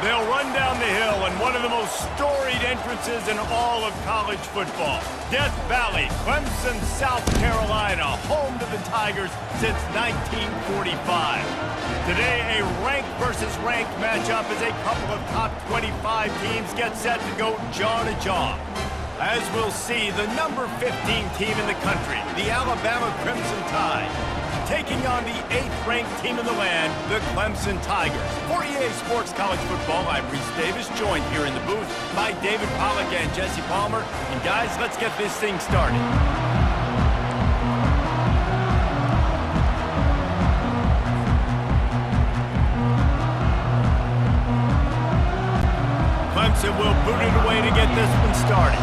They'll run down the hill in one of the most storied entrances in all of college football. Death Valley, Clemson, South Carolina, home to the Tigers since 1945. Today, a ranked versus ranked matchup as a couple of top 25 teams get set to go jaw to jaw. As we'll see, the number 15 team in the country, the Alabama Crimson Tide, taking on the 8th-ranked team in the land, the Clemson Tigers. For EA Sports College Football, I'm Reese Davis, joined here in the booth by David Pollack and Jesse Palmer. And guys, let's get this thing started. Clemson will boot it away to get this one started.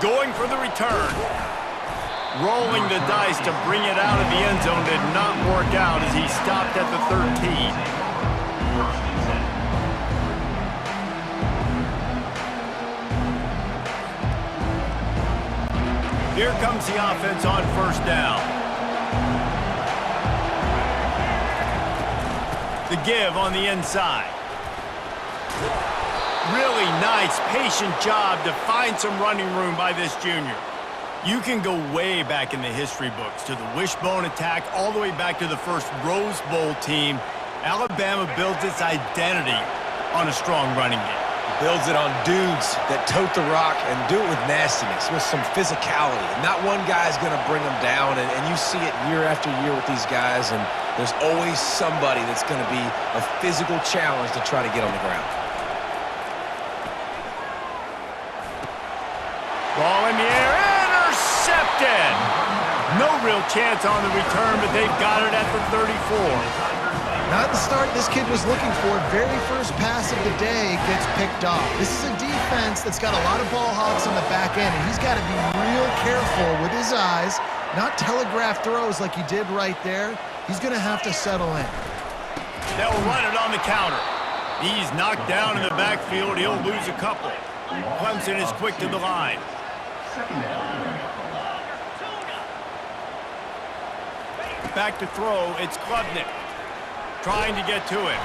Going for the return. Rolling the dice to bring it out of the end zone did not work out as he stopped at the 13. Here comes the offense on first down. The give on the inside. Really nice, patient job to find some running room by this junior. You can go way back in the history books to the wishbone attack all the way back to the first Rose Bowl team. Alabama builds its identity on a strong running game. Builds it on dudes that tote the rock and do it with nastiness, with some physicality. Not one guy's going to bring them down, and you see it year after year with these guys, and there's always somebody that's going to be a physical challenge to try to get on the ground. Ball in the air, intercepted! No real chance on the return, but they've got it at the 34. Not the start this kid was looking for. Very first pass of the day gets picked off. This is a defense that's got a lot of ball hawks on the back end, and he's got to be real careful with his eyes, not telegraph throws like he did right there. He's going to have to settle in. They'll run it on the counter. He's knocked down in the backfield. He'll lose a couple. Clemson is quick to the line. Back to throw, it's Klubnik. Trying to get to it.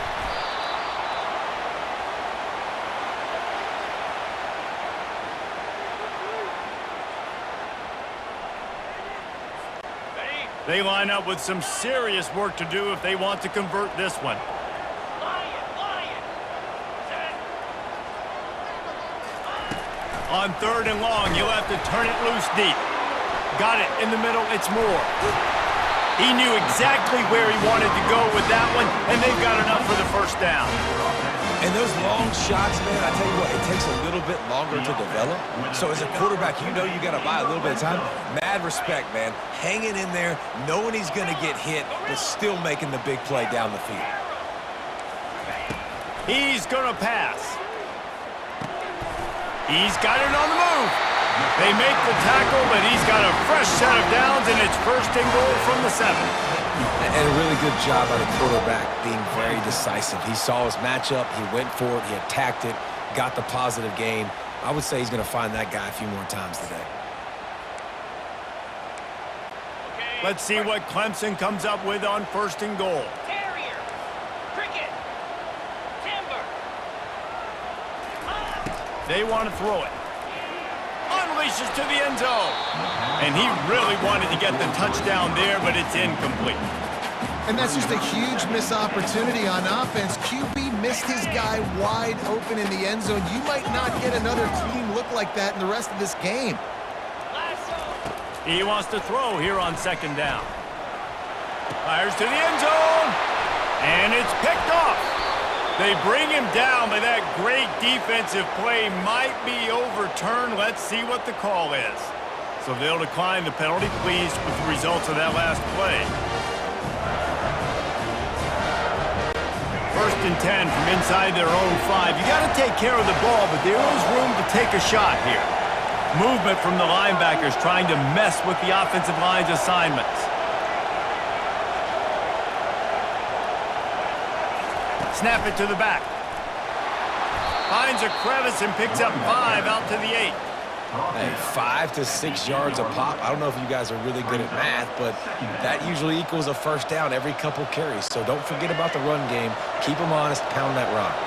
They line up with some serious work to do if they want to convert this one. On 3rd and long, you'll have to turn it loose deep. Got it in the middle, it's Moore. He knew exactly where he wanted to go with that one, and they've got enough for the first down. And those long shots, man, I tell you what, it takes a little bit longer to develop. So as a quarterback, you know you got to buy a little bit of time. Mad respect, man. Hanging in there, knowing he's going to get hit, but still making the big play down the field. He's going to pass. He's got it on the move. They make the tackle, but he's got a fresh set of downs, and it's 1st and goal from the 7. And a really good job by the quarterback being very decisive. He saw his matchup, he went for it, he attacked it, got the positive gain. I would say he's going to find that guy a few more times today. Let's see what Clemson comes up with on 1st and goal. They want to throw it. Unleashes to the end zone. And he really wanted to get the touchdown there, but it's incomplete. And that's just a huge missed opportunity on offense. QB missed his guy wide open in the end zone. You might not get another clean look like that in the rest of this game. He wants to throw here on 2nd down. Fires to the end zone. And it's picked off. They bring him down, but that great defensive play might be overturned. Let's see what the call is. So they'll decline the penalty, pleased with the results of that last play. 1st and 10 from inside their own 5. You got to take care of the ball, but there is room to take a shot here. Movement from the linebackers trying to mess with the offensive line's assignments. Snap it to the back. Finds a crevice and picks up 5 out to the 8. Hey, 5 to 6 yards a pop. I don't know if you guys are really good at math, but that usually equals a first down every couple carries. So don't forget about the run game. Keep them honest, pound that rock.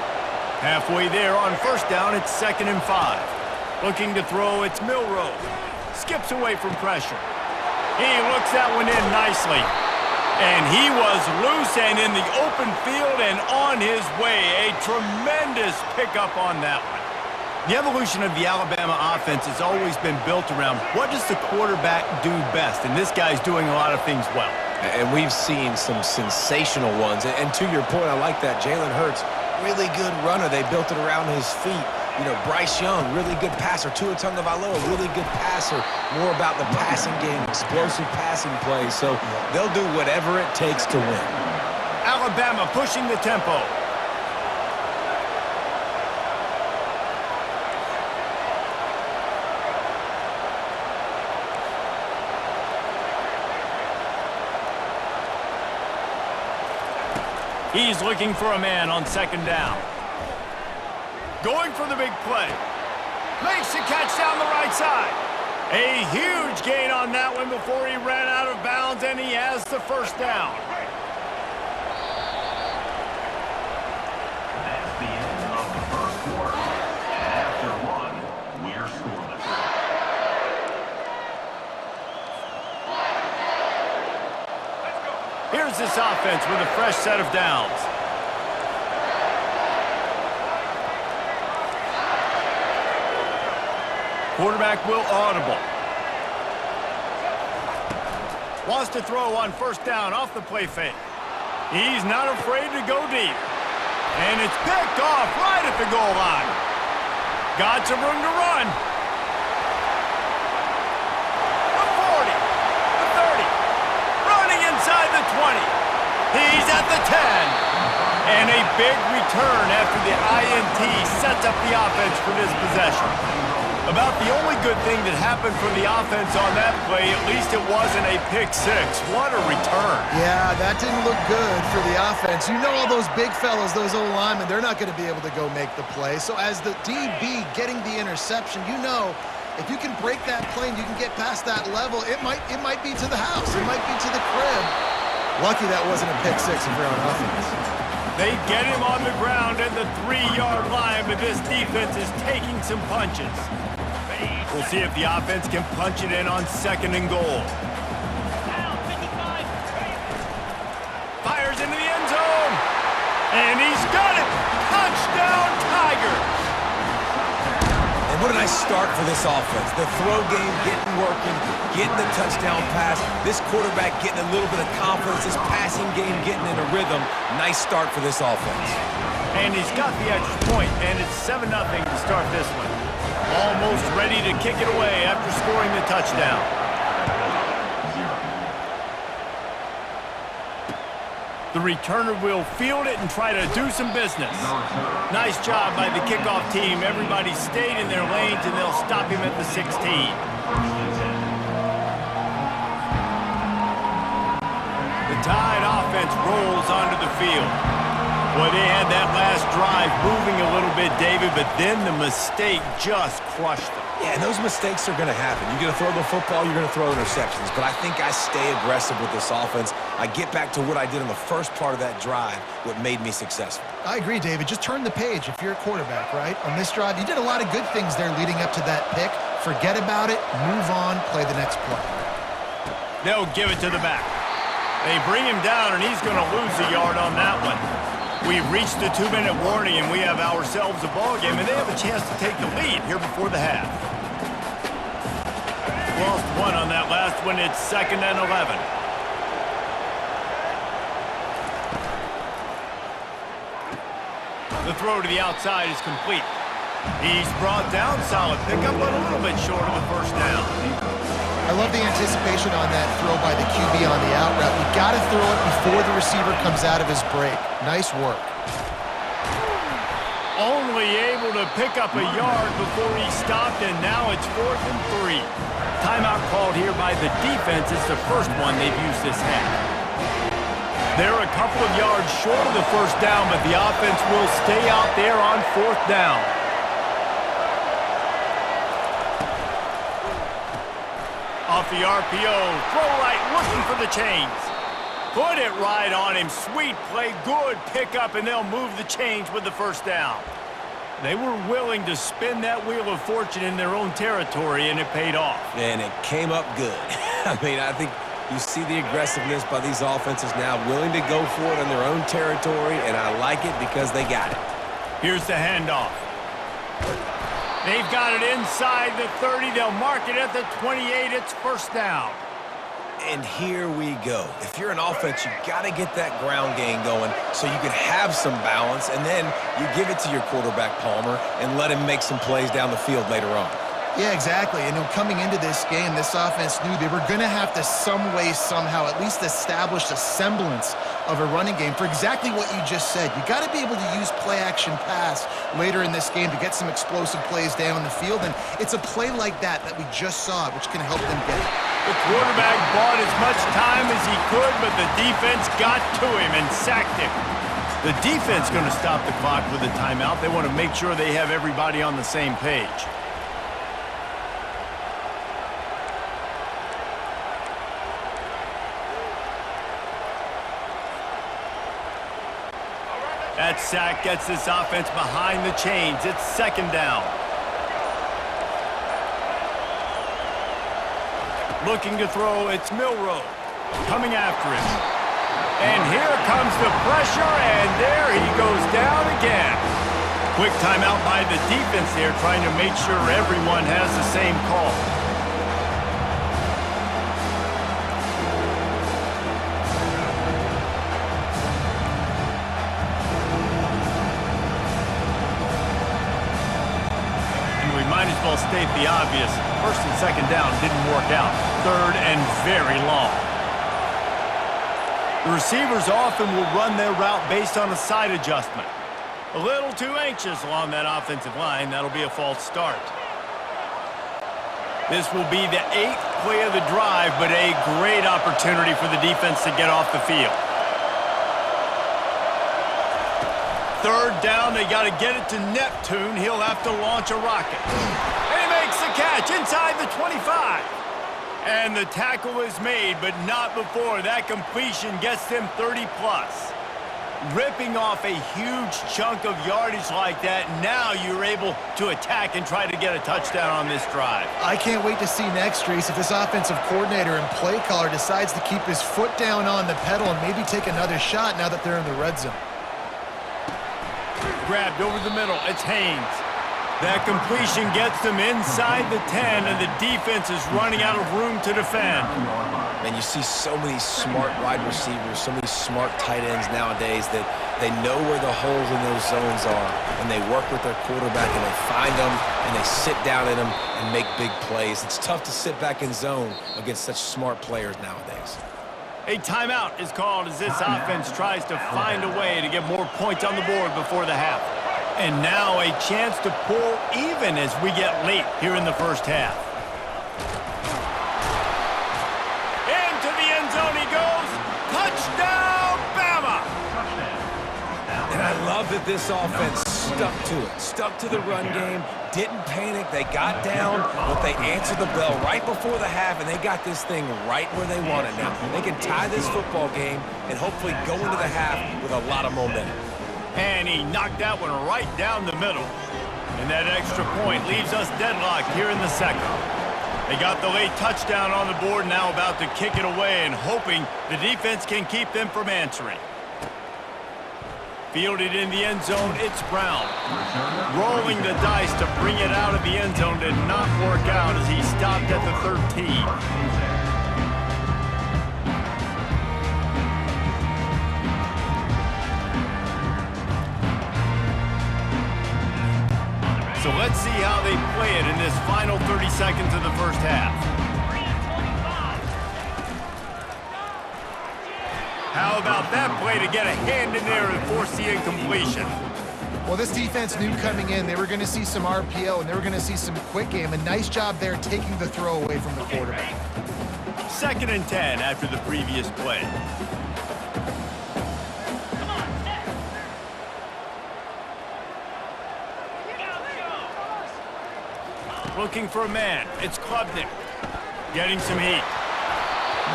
Halfway there on first down, it's 2nd and 5. Looking to throw, it's Milrow. Skips away from pressure. He looks that one in nicely. And he was loose and in the open field and on his way. A tremendous pickup on that one. The evolution of the Alabama offense has always been built around what does the quarterback do best, and this guy's doing a lot of things well. And we've seen some sensational ones. And to your point, I like that. Jalen Hurts, really good runner. They built it around his feet. You know, Bryce Young, really good passer. Tua Tagovailoa, really good passer. More about the passing game, explosive passing plays. So they'll do whatever it takes to win. Alabama pushing the tempo. He's looking for a man on 2nd down. Going for the big play. Makes the catch down the right side. A huge gain on that one before he ran out of bounds, and he has the first down. That's the end of the first quarter. After one, we're scoreless. Here's this offense with a fresh set of downs. Quarterback will audible. Wants to throw on first down off the play fake. He's not afraid to go deep. And it's picked off right at the goal line. Got some room to run. The 40, the 30, running inside the 20. He's at the 10. And a big return after the INT sets up the offense for this possession. About the only good thing that happened for the offense on that play, at least it wasn't a pick 6. What a return. Yeah, that didn't look good for the offense. You know all those big fellas, those O-linemen, they're not going to be able to go make the play. So as the DB getting the interception, you know if you can break that play and you can get past that level, it might be to the house. It might be to the crib. Lucky that wasn't a pick 6 if you're on offense. They get him on the ground at the 3-yard line, but this defense is taking some punches. We'll see if the offense can punch it in on 2nd and goal. Fires into the end zone. And he's got it. Touchdown, Tigers. And what a nice start for this offense. The throw game getting working, getting the touchdown pass. This quarterback getting a little bit of confidence. This passing game getting in a rhythm. Nice start for this offense. And he's got the extra point, and it's 7-0 to start this one. Almost ready to kick it away after scoring the touchdown. The returner will field it and try to do some business. Nice job by the kickoff team. Everybody stayed in their lanes, and they'll stop him at the 16. The Tide offense rolls onto the field. Well, they had that last drive moving a little bit, David, but then the mistake just crushed them. Yeah, and those mistakes are going to happen. You're going to throw the football, you're going to throw interceptions. But I think I stay aggressive with this offense. I get back to what I did in the first part of that drive, what made me successful. I agree, David. Just turn the page if you're a quarterback, right? On this drive, you did a lot of good things there leading up to that pick. Forget about it, move on, play the next play. They'll give it to the back. They bring him down, and he's going to lose a yard on that one. We've reached the 2-minute warning, and we have ourselves a ball game, and they have a chance to take the lead here before the half. Lost one on that last one. It's 2nd and 11. The throw to the outside is complete. He's brought down, solid pickup, but a little bit short of the first down. I love the anticipation on that throw by the QB on the out route. You got to throw it before the receiver comes out of his break. Nice work. Only able to pick up a yard before he stopped, and now it's 4th and 3. Timeout called here by the defense. It's the first one they've used this half. They're a couple of yards short of the first down, but the offense will stay out there on 4th down. Off the RPO, throw right, looking for the chains. Put it right on him. Sweet play, good pickup, and they'll move the chains with the first down. They were willing to spin that wheel of fortune in their own territory, and it paid off. And it came up good. I mean, I think you see the aggressiveness by these offenses now, willing to go for it in their own territory, and I like it because they got it. Here's the handoff. They've got it inside the 30. They'll mark it at the 28. It's first down. And here we go. If you're an offense, you got to get that ground game going so you can have some balance, and then you give it to your quarterback, Palmer, and let him make some plays down the field later on. Yeah, exactly. And coming into this game, this offense knew they were going to have to some way, somehow, at least establish a semblance of a running game for exactly what you just said. You got to be able to use play-action pass later in this game to get some explosive plays down the field, and it's a play like that we just saw, which can help them get it. The quarterback bought as much time as he could, but the defense got to him and sacked him. The defense going to stop the clock with a timeout. They want to make sure they have everybody on the same page. That sack gets this offense behind the chains. It's second down. Looking to throw, it's Milroe. Coming after him. And here comes the pressure, and there he goes down again. Quick timeout by the defense there, trying to make sure everyone has the same call. Well, state the obvious. First and second down didn't work out. Third and very long. The receivers often will run their route based on a side adjustment. A little too anxious along that offensive line. That'll be a false start. This will be the 8th play of the drive, but a great opportunity for the defense to get off the field. Third down, they got to get it to Neptune. He'll have to launch a rocket. And he makes the catch inside the 25. And the tackle is made, but not before. That completion gets them 30-plus. Ripping off a huge chunk of yardage like that, now you're able to attack and try to get a touchdown on this drive. I can't wait to see next, Trace, if this offensive coordinator and play caller decides to keep his foot down on the pedal and maybe take another shot now that they're in the red zone. Grabbed over the middle. It's Haynes. That completion gets them inside the 10, and the defense is running out of room to defend. And you see so many smart wide receivers, so many smart tight ends nowadays that they know where the holes in those zones are, and they work with their quarterback, and they find them, and they sit down in them and make big plays. It's tough to sit back in zone against such smart players nowadays. A timeout is called as this offense tries to find a way to get more points on the board before the half. And now a chance to pull even as we get late here in the first half. Into the end zone he goes. Touchdown, Bama! And I love that this offense stuck to it, stuck to the run game, didn't panic, they got down, but they answered the bell right before the half, and they got this thing right where they want it now. They can tie this football game and hopefully go into the half with a lot of momentum. And he knocked that one right down the middle. And that extra point leaves us deadlocked here in the second. They got the late touchdown on the board, now about to kick it away and hoping the defense can keep them from answering. Fielded in the end zone, it's Brown. Rolling the dice to bring it out of the end zone did not work out as he stopped at the 13. So let's see how they play it in this final 30 seconds of the first half. How about that play to get a hand in there and force the incompletion? Well, this defense knew coming in they were going to see some RPO and they were going to see some quick game. A nice job there taking the throw away from the quarterback. 2nd and 10 after the previous play. Looking for a man. It's Klubnik. Getting some heat.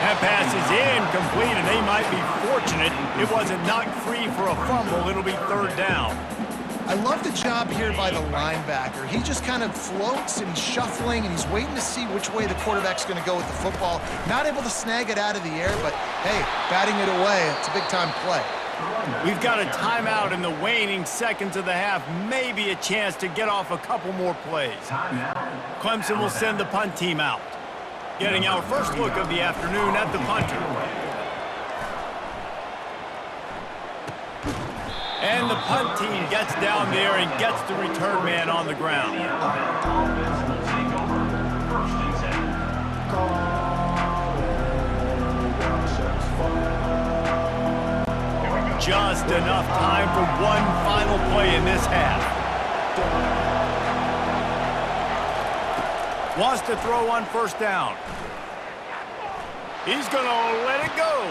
That pass is incomplete, and they might be fortunate it wasn't knocked free for a fumble. It'll be third down. I love the job here by the linebacker. He just kind of floats and he's shuffling and he's waiting to see which way the quarterback's going to go with the football. Not able to snag it out of the air, but hey, batting it away, it's a big-time play. We've got a timeout in the waning seconds of the half. Maybe a chance to get off a couple more plays. Clemson will send the punt team out. Getting our first look of the afternoon at the punter. And the punt team gets down there and gets the return man on the ground. Just enough time for one final play in this half. Wants to throw on first down. He's going to let it go.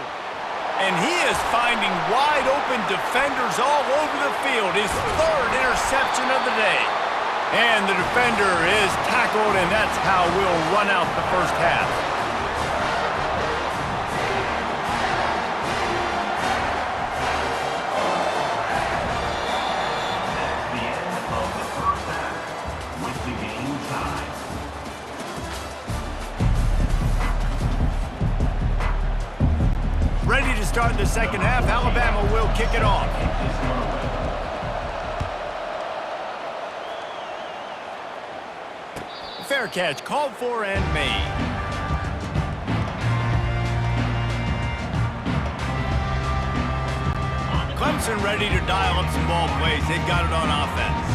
And he is finding wide open defenders all over the field. His third interception of the day. And the defender is tackled, and that's how we'll run out the first half. Ready to start the second half. Alabama will kick it off. Fair catch called for and made. Clemson ready to dial up some ball plays. They've got it on offense.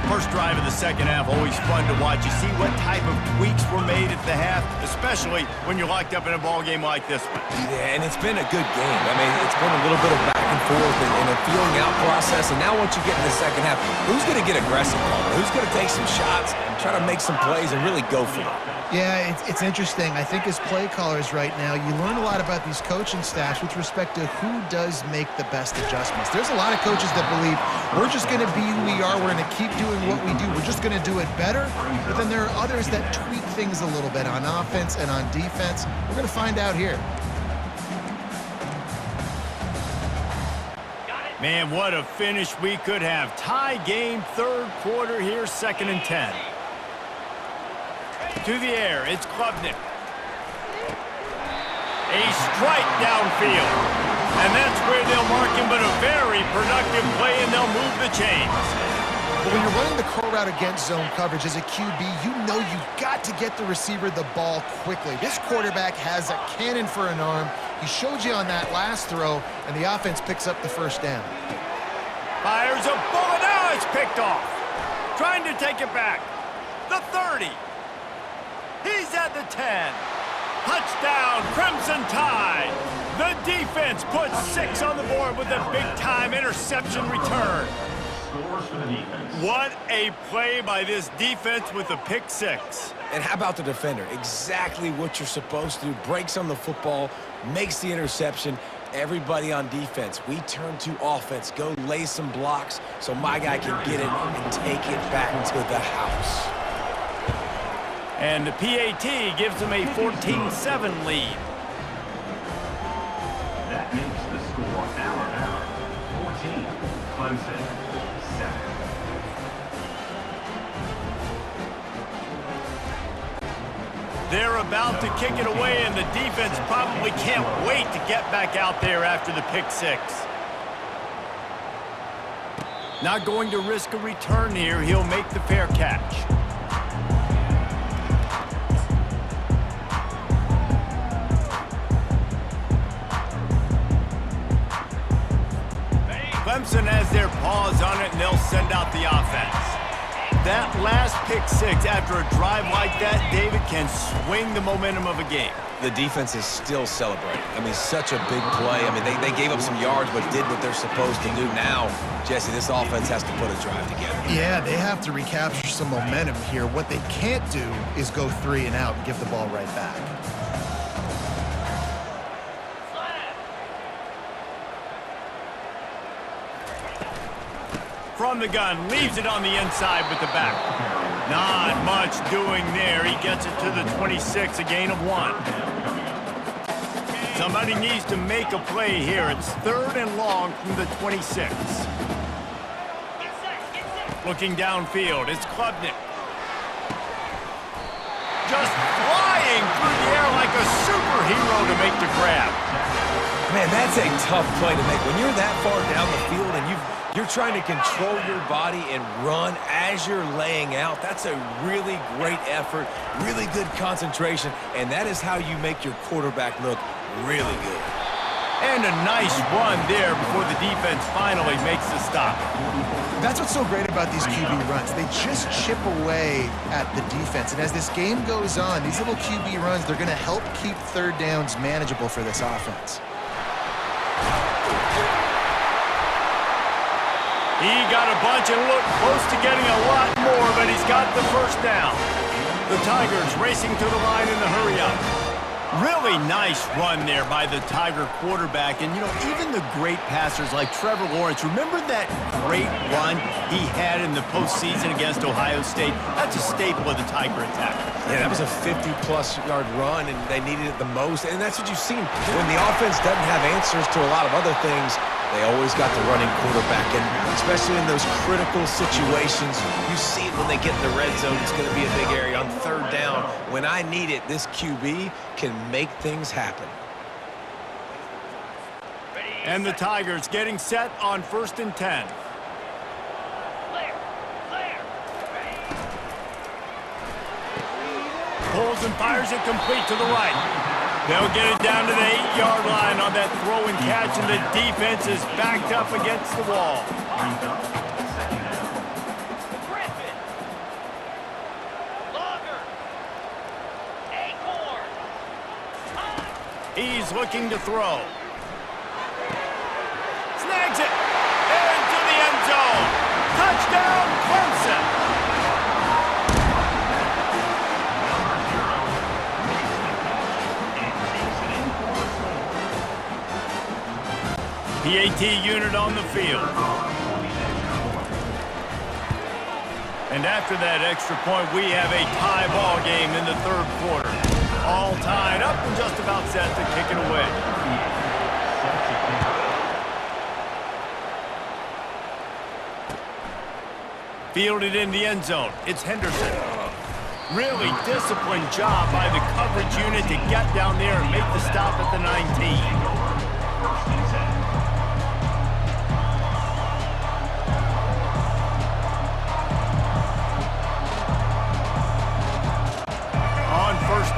First drive of the second half, always fun to watch. You see what type of tweaks were made at the half, especially when you're locked up in a ball game like this one. Yeah, and it's been a good game. I mean, it's been a little bit of back and forth and a feeling out process. And now once you get in the second half, who's going to get aggressive on it? Who's going to take some shots, try to make some plays, and really go for it? Yeah, it's interesting. I think as play callers right now, you learn a lot about these coaching staffs with respect to who does make the best adjustments. There's a lot of coaches that believe we're just going to be who we are. We're going to keep doing what we do. We're just going to do it better. But then there are others that tweak things a little bit on offense and on defense. We're going to find out here. Man, what a finish we could have. Tie game, third quarter here, 2nd and 10. To the air, it's Klubnik. A strike downfield. And that's where they'll mark him, but a very productive play, and they'll move the chains. But when you're running the curl route against zone coverage as a QB, you know you've got to get the receiver the ball quickly. This quarterback has a cannon for an arm. He showed you on that last throw, and the offense picks up the first down. Fires a bullet. Now it's picked off. Trying to take it back. The 30. He's at the 10. Touchdown, Crimson Tide. The defense puts 6 on the board with a big-time interception return. What a play by this defense with a pick 6. And how about the defender? Exactly what you're supposed to do. Breaks on the football, makes the interception. Everybody on defense, we turn to offense. Go lay some blocks so my guy can get it and take it back to the house. And the PAT gives them a 14-7 lead. That makes the score Alabama 14, Clemson 7. They're about to kick it away, and the defense probably can't wait to get back out there after the pick 6. Not going to risk a return here. He'll make the fair catch. Clemson has their paws on it, and they'll send out the offense. That last pick 6 after a drive like that, David, can swing the momentum of a game. The defense is still celebrating. I mean, such a big play. I mean, they gave up some yards but did what they're supposed to do. Now, Jesse, this offense has to put a drive together. Yeah, they have to recapture some momentum here. What they can't do is go 3 and out and give the ball right back. From the gun, leaves it on the inside with the back. Not much doing there. He gets it to the 26, a gain of 1. Somebody needs to make a play here. It's 3rd and long from the 26. Looking downfield, it's Klubnik. Just flying through the air like a superhero to make the grab. Man, that's a tough play to make. When you're that far down the field and you're trying to control your body and run as you're laying out, that's a really great effort, really good concentration, and that is how you make your quarterback look really good. And a nice run there before the defense finally makes the stop. That's what's so great about these QB runs. They just chip away at the defense. And as this game goes on, these little QB runs, they're going to help keep 3rd downs manageable for this offense. He got a bunch and looked close to getting a lot more, but he's got the 1st down. The Tigers racing to the line in the hurry-up. Really nice run there by the Tiger quarterback. And, you know, even the great passers like Trevor Lawrence, remember that great run he had in the postseason against Ohio State? That's a staple of the Tiger attack. Yeah, that was a 50-plus yard run, and they needed it the most. And that's what you've seen. When the offense doesn't have answers to a lot of other things, they always got the running quarterback. And especially in those critical situations, you see it when they get in the red zone. It's going to be a big area on 3rd down. When I need it, this QB can make things happen. And the Tigers getting set on 1st and 10. Pulls and fires it complete to the right. They'll get it down to the 8-yard line on that throw and catch, and the defense is backed up against the wall. He's looking to throw. Snags it. Into the end zone. Touchdown, Clemson. PAT unit on the field. And after that extra point, we have a tie ball game in the 3rd quarter. All tied up and just about set to kick it away. Fielded in the end zone. It's Henderson. Really disciplined job by the coverage unit to get down there and make the stop at the 19.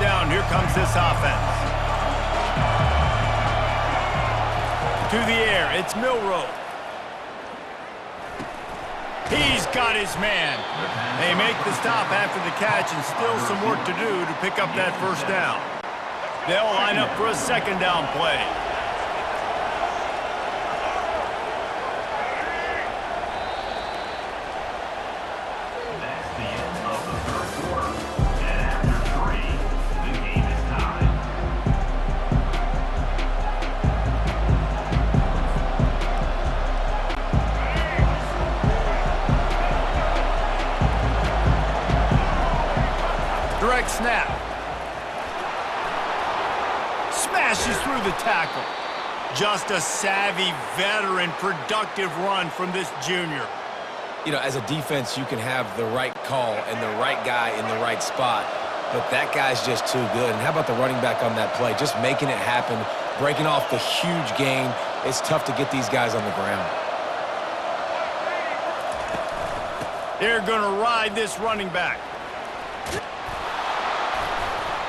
Down, here comes this offense. To the air, it's Milroe. He's got his man. They make the stop after the catch and still some work to do to pick up that 1st down. They'll line up for a 2nd down play. That's the end of the 3rd quarter. And after 3, the game is tied. Direct snap. Smashes through the tackle. Just a savvy, veteran, productive run from this junior. You know, as a defense, you can have the right call and the right guy in the right spot, but that guy's just too good. And how about the running back on that play? Just making it happen, breaking off the huge gain. It's tough to get these guys on the ground. They're going to ride this running back.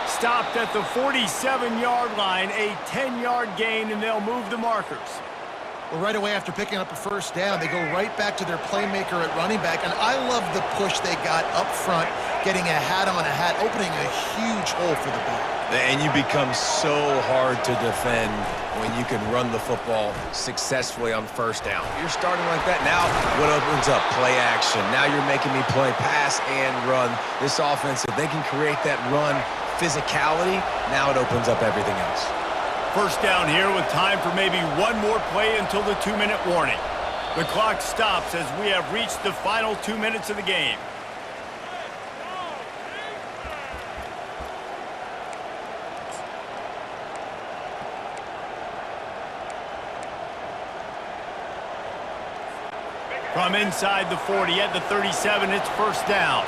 Stopped at the 47-yard line, a 10-yard gain, and they'll move the markers. Well, right away after picking up a 1st down, they go right back to their playmaker at running back. And I love the push they got up front, getting a hat on a hat, opening a huge hole for the ball. And you become so hard to defend when you can run the football successfully on 1st down. You're starting like that. Now what opens up? Play action. Now you're making me play pass and run. This offense, if they can create that run physicality, now it opens up everything else. 1st down here with time for maybe one more play until the 2-minute warning. The clock stops as we have reached the final 2 minutes of the game. From inside the 40 at the 37, it's first down.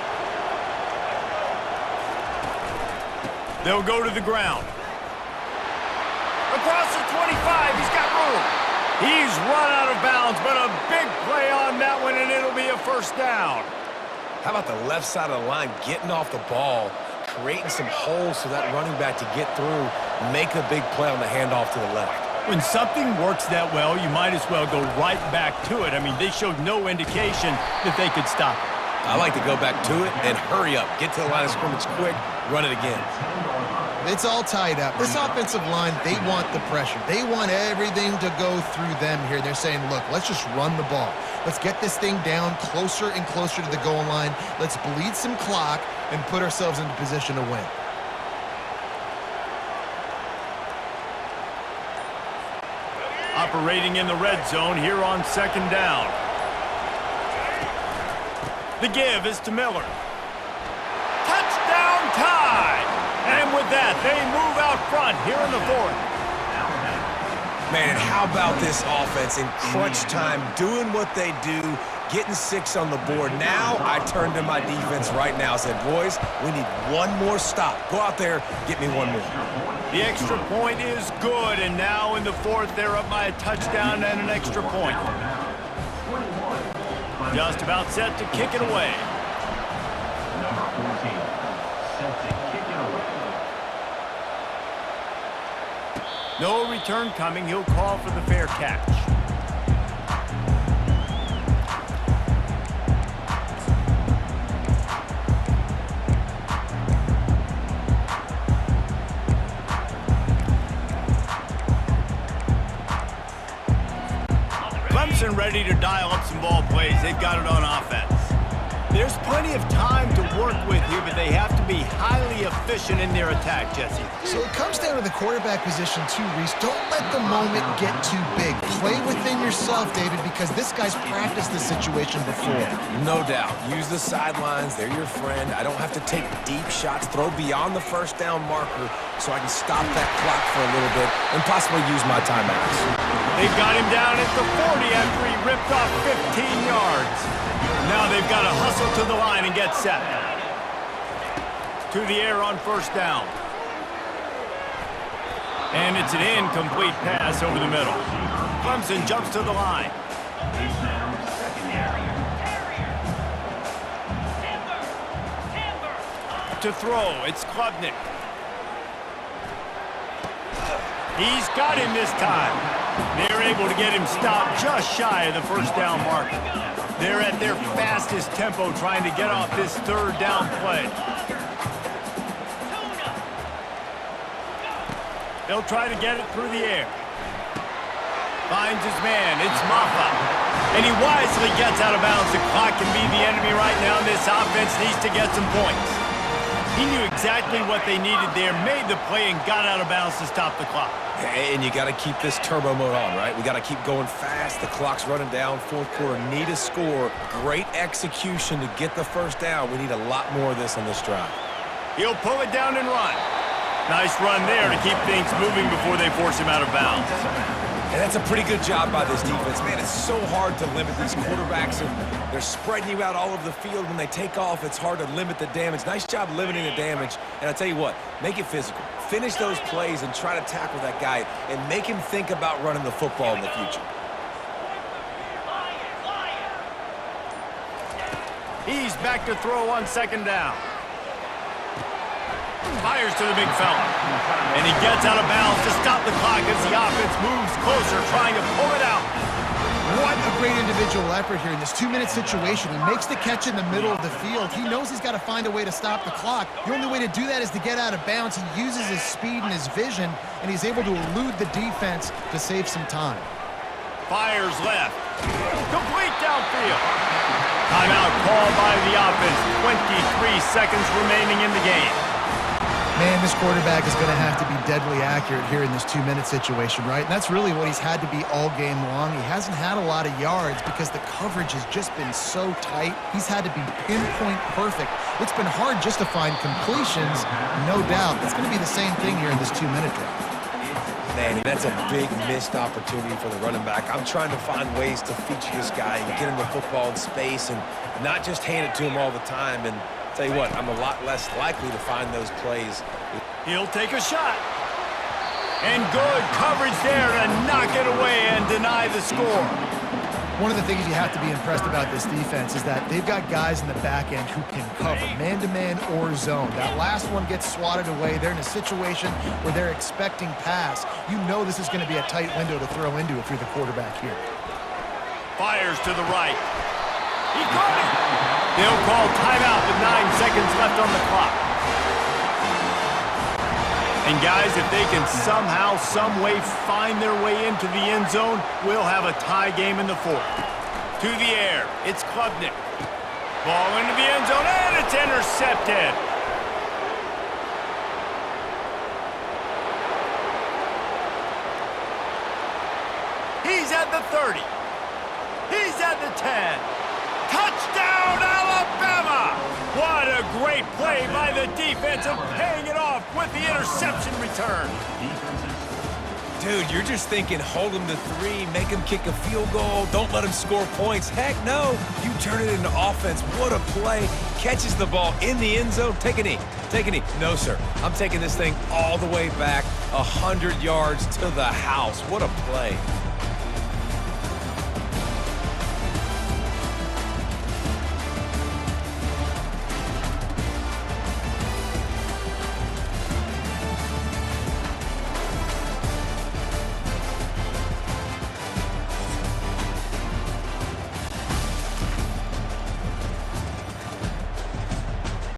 They'll go to the ground. Across the 25, he's got room. He's run out of bounds, but a big play on that one, and it'll be a first down. How about the left side of the line getting off the ball, creating some holes for that running back to get through, make a big play on the handoff to the left. When something works that well, you might as well go right back to it. I mean, they showed no indication that they could stop it. I like to go back to it and hurry up. Get to the line of scrimmage quick, run it again. It's all tied up. This offensive line, they want the pressure. They want everything to go through them here. They're saying, look, let's just run the ball. Let's get this thing down closer and closer to the goal line. Let's bleed some clock and put ourselves into position to win. Operating in the red zone here on second down. The give is to Miller. Touchdown tie! And with that, they move out front here in the fourth. Man, and how about this offense in crunch time, doing what they do, getting 6 on the board. Now I turn to my defense right now and said, boys, we need one more stop. Go out there, get me one more. The extra point is good, and now in the fourth, they're up by a touchdown and an extra point. Just about set to kick it away. Number 14, set to kick it away. No return coming. He'll call for the fair catch. Clemson ready to dial up some ball plays. They've got it on offense. There's plenty of time to work with here, but they have to be highly efficient in their attack, Jesse. So it comes down to the quarterback position too, Reese. Don't let the moment get too big. Play within yourself, David, because this guy's practiced this situation before. No doubt. Use the sidelines. They're your friend. I don't have to take deep shots, throw beyond the first down marker so I can stop that clock for a little bit and possibly use my timeouts. They've got him down at the 40 after he ripped off 15 yards. Now they've got to hustle to the line and get set. To the air on first down. And it's an incomplete pass over the middle. Clemson jumps to the line. To throw, it's Klubnik. He's got him this time. They're able to get him stopped just shy of the first down marker. They're at their fastest tempo trying to get off this third down play. They'll try to get it through the air. Finds his man. It's Maffa. And he wisely gets out of bounds. The clock can be the enemy right now. This offense needs to get some points. He knew exactly what they needed there, made the play, and got out of bounds to stop the clock. And you got to keep this turbo mode on, right? We got to keep going fast. The clock's running down. Fourth quarter, need a score. Great execution to get the first down. We need a lot more of this on this drive. He'll pull it down and run. Nice run there to keep things moving before they force him out of bounds. And that's a pretty good job by this defense. Man, it's so hard to limit these quarterbacks. And they're spreading you out all over the field. When they take off, it's hard to limit the damage. Nice job limiting the damage. And I tell you what, make it physical. Finish those plays and try to tackle that guy and make him think about running the football in the future. He's back to throw on second down. Fires to the big fella. And he gets out of bounds to stop the clock as the offense moves closer, trying to pull it out. What a great individual effort here in this 2-minute situation. He makes the catch in the middle of the field. He knows he's got to find a way to stop the clock. The only way to do that is to get out of bounds. He uses his speed and his vision, and he's able to elude the defense to save some time. Fires left. Complete downfield. Timeout called by the offense. 23 seconds remaining in the game. Man, this quarterback is going to have to be deadly accurate here in this 2-minute situation, right? And that's really what he's had to be all game long. He hasn't had a lot of yards because the coverage has just been so tight. He's had to be pinpoint perfect. It's been hard just to find completions, no doubt. It's going to be the same thing here in this 2-minute drive. Man, that's a big missed opportunity for the running back. I'm trying to find ways to feature this guy and get him the football in space and not just hand it to him all the time. And tell you what, I'm a lot less likely to find those plays. He'll take a shot. And good coverage there to knock it away and deny the score. One of the things you have to be impressed about this defense is that they've got guys in the back end who can cover man-to-man or zone. That last one gets swatted away. They're in a situation where they're expecting pass. You know this is going to be a tight window to throw into if you're the quarterback here. Fires to the right. He caught it. They'll call timeout with 9 seconds left on the clock. And guys, if they can somehow, some way find their way into the end zone, we'll have a tie game in the fourth. To the air, it's Klubnik. Ball into the end zone, and it's intercepted. He's at the 30. He's at the 10. Touchdown, Alabama! What a great play by the defense and paying it off with the interception return. Dude, you're just thinking, hold him to 3, make him kick a field goal, don't let him score points. Heck no, you turn it into offense. What a play. Catches the ball in the end zone. Take a knee. Take a knee. No, sir. I'm taking this thing all the way back 100 yards to the house. What a play.